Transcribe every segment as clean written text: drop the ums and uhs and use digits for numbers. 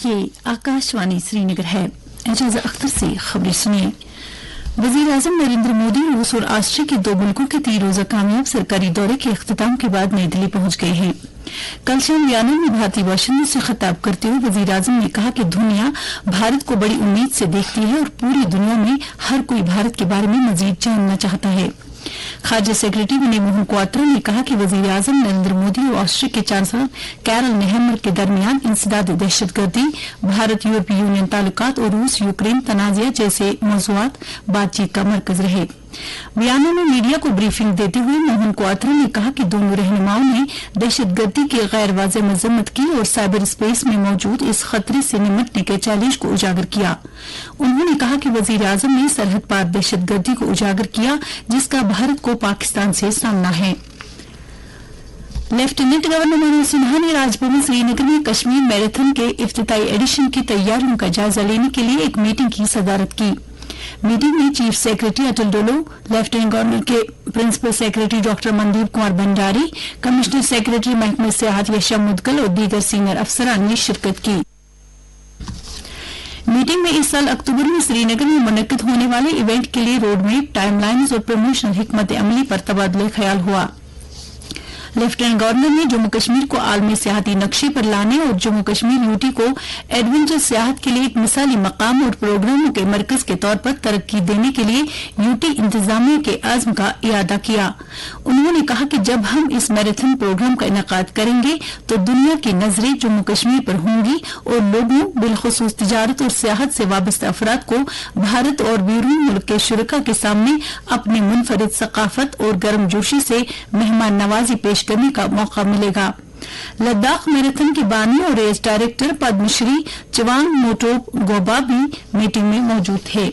ये आकाशवाणी श्रीनगर है। एजाज़ अख्तर से खबरें सुनिए। वज़ीर आज़म नरेंद्र मोदी रूस और ऑस्ट्रिया के 2 मुल्कों के 3 रोजा कामयाब सरकारी दौरे के इख्तिताम के बाद नई दिल्ली पहुंच गए हैं। कल शाम वियना में भारतीय बाशिंदों से खिताब करते हुए वज़ीर आज़म ने कहा कि दुनिया भारत को बड़ी उम्मीद से देखती है और पूरी दुनिया में हर कोई भारत के बारे में मजीद जानना चाहता है। खारजा सेक्रेटरी विनय मोहन क्वात्रा ने कहा कि वज़ीर आज़म नरेंद्र मोदी और ऑस्ट्रिया के चांसलर कैरल नेहमर के दरमियान इंसदाद दहशतगर्दी, भारत यूरोपीय यूनियन ताल्लुकात और रूस यूक्रेन तनाज़ा जैसे मौज़ूआत बातचीत का मरकज रहे। वियना में मीडिया को ब्रीफिंग देते हुए मोहन क्वात्रा ने कहा कि दोनों रहनुमाओं ने दहशतगर्दी की गैर वाज़ेह मज़म्मत की और साइबर स्पेस में मौजूद इस खतरे से निपटने के चैलेंज को उजागर किया। उन्होंने कहा कि वज़ीर आज़म ने सरहद पार दहशतगर्दी को उजागर किया जिसका भारत को पाकिस्तान से सामना है। लेफ्टिनेंट गवर्नर मनोज सिन्हा ने राजभवन श्रीनगर में कश्मीर मैराथन के इफ्तिताई एडिशन की तैयारियों का जायजा लेने के लिए एक मीटिंग की सदारत की। मीटिंग में chief secretary Atal Dulloo, lieutenant governor के principal secretary doctor Mandeep Kumar Bhandari, commissioner secretary महकमे सियाहत यशा मुदगल और दीगर सीनियर अफसरान ने शिरकत की। मीटिंग में इस साल अक्टूबर में श्रीनगर में मुनक्किद होने वाले इवेंट के लिए रोडमैप, टाइमलाइन्स और प्रमोशनल हिकमत अमली पर तबादला ख्याल हुआ। लेफ्टिनेंट गवर्नर ने जम्मू कश्मीर को आलमी सियाहती नक्शे पर लाने और जम्मू कश्मीर यूटी को एडवेंचर सियाहत के लिए एक मिसाली मकाम और प्रोग्रामों के मरकज के तौर पर तरक्की देने के लिए यूटी इंतजामिया के आज़म का इयादा किया। उन्होंने कहा कि जब हम इस मैराथन प्रोग्राम का इनेकाद करेंगे तो दुनिया की नजरें जम्मू कश्मीर पर होंगी और लोगों, बिलखुसूस तिजारत और सियाहत से वाबस्ता अफराद को भारत और बैरून मुल्क के शुरका के सामने अपनी मुनफरिद सकाफत और गर्मजोशी से मेहमान नवाजी पेश करने का मौका मिलेगा। लद्दाख मैराथन के बानी और रेस डायरेक्टर पद्मश्री चवांग मोटोप गोबा भी मीटिंग में मौजूद थे।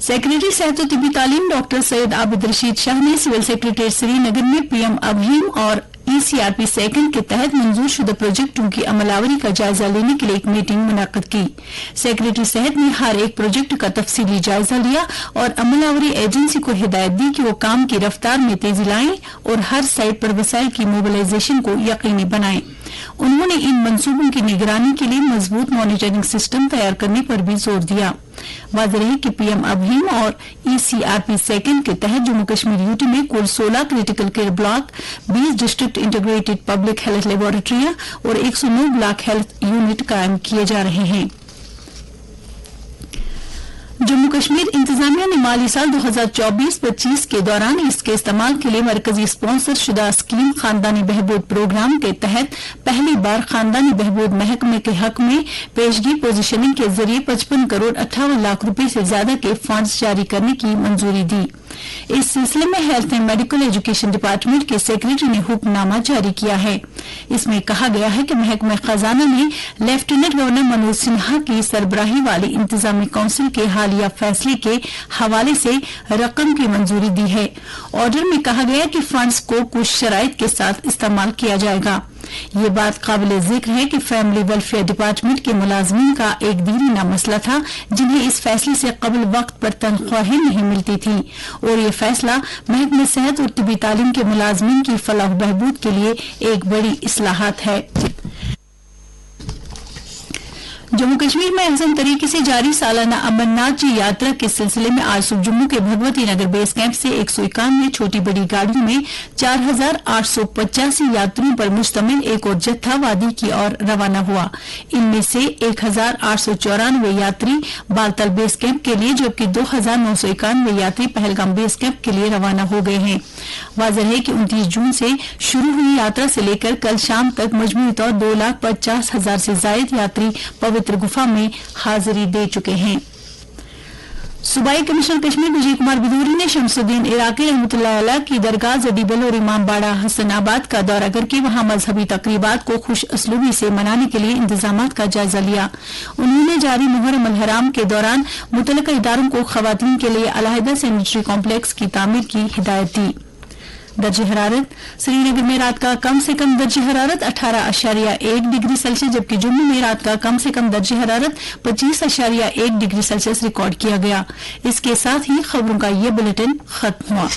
सेक्रेटरी सेहत और तिब्बी तालीम डॉक्टर सैयद आबिद रशीद शाह ने सिविल सेक्रेटरी श्रीनगर में पीएम अभीम और ECRP सेकंड के तहत मंजूर शुदा प्रोजेक्टों की अमलावरी का जायजा लेने के लिए एक मीटिंग मुनक्किद की। सेक्रेटरी सेहत ने हर एक प्रोजेक्ट का तफसीली जायजा लिया और अमलावरी एजेंसी को हिदायत दी कि वो काम की रफ्तार में तेजी लाएं और हर साइट पर वसाइल की मोबिलाइजेशन को यकीनी बनाएं। उन्होंने इन मंसूबों की निगरानी के लिए मजबूत मॉनिटरिंग सिस्टम तैयार करने पर भी जोर दिया। वाज़ेह है कि पीएम अभीम और ECRP सेकंड के तहत जम्मू कश्मीर यूटी में कुल 16 critical care block, 20 district integrated public health लेबोरेटरियां और 109 ब्लॉक हेल्थ यूनिट कायम किए जा रहे हैं। जम्मू कश्मीर इंतजामिया ने माली साल 2024-25 के दौरान इसके इस्तेमाल के लिए मरकजी स्पॉन्सर शुदा स्कीम खानदानी बहबूद प्रोग्राम के तहत पहली बार खानदानी बहबूद महकमे के हक में पेशगी पोजीशनिंग के जरिए 55 करोड़ 58 लाख रुपए से ज्यादा के फंड्स जारी करने की मंजूरी दी। इस सिलसिले में health and medical education department के सेक्रेटरी ने हुक्मनामा जारी किया है। इसमें कहा गया है कि महकमा खजाना ने लेफ्टिनेंट गवर्नर मनोज सिन्हा की सरबराही वाली इंतजामी काउंसिल के हालिया फैसले के हवाले से रकम की मंजूरी दी है। ऑर्डर में कहा गया कि फंड्स को कुछ शराइत के साथ इस्तेमाल किया जाएगा। ये बात काबिल जिक्र है कि फैमिली वेलफेयर डिपार्टमेंट के मुलाजमीन का एक दीरीना मसला था जिन्हें इस फैसले से कबल वक्त पर तनख्वाहें नहीं मिलती थी और ये फैसला महकमे सेहत और तिब्बी तालीम के मुलाजमीन की फलाह बहबूद के लिए एक बड़ी इस्लाहात है। जम्मू कश्मीर में अहसन तरीके से जारी सालाना अमरनाथ जी यात्रा के सिलसिले में आज सुबह जम्मू के भगवती नगर बेस कैंप से 191 छोटी बड़ी गाड़ियों में 4,885 यात्रियों पर मुश्तमिल एक और जत्था वादी की ओर रवाना हुआ। इनमें से 1,894 यात्री बालतल बेस कैंप के लिए जबकि 2,991 यात्री पहलगाम बेस कैंप के लिए रवाना हो गए हैं। वाज़ेह है कि 29 जून से शुरू हुई यात्रा से लेकर कल शाम तक मजमूई तौर 2,50,000 से ज्यादा यात्री पवित्र गुफा में हाजिरी दे चुके हैं। सूबाई कमिश्नर कश्मीर विजय कुमार बिदूरी ने शमसुद्दीन इराकी रहमतुल्लाह अलैह की दरगाह जडीबल और इमाम बाड़ा हसनाबाद का दौरा करके वहां मजहबी तकरीबात को खुश असलूबी से मनाने के लिए इंतजामात का जायजा लिया। उन्होंने जारी मुहर्रम अल हराम के दौरान मुतल्लिका इदारों को खवातीन के लिए अलहदा सैनिटरी कॉम्प्लेक्स की तामीर की हिदायत दी। दर्ज हरारत श्रीनगर में रात का कम से कम दर्ज हरारत 18.1 डिग्री सेल्सियस जबकि जम्मू में रात का कम से कम दर्ज हरारत 25.1 डिग्री सेल्सियस रिकॉर्ड किया गया। इसके साथ ही खबरों का ये बुलेटिन खत्म हुआ।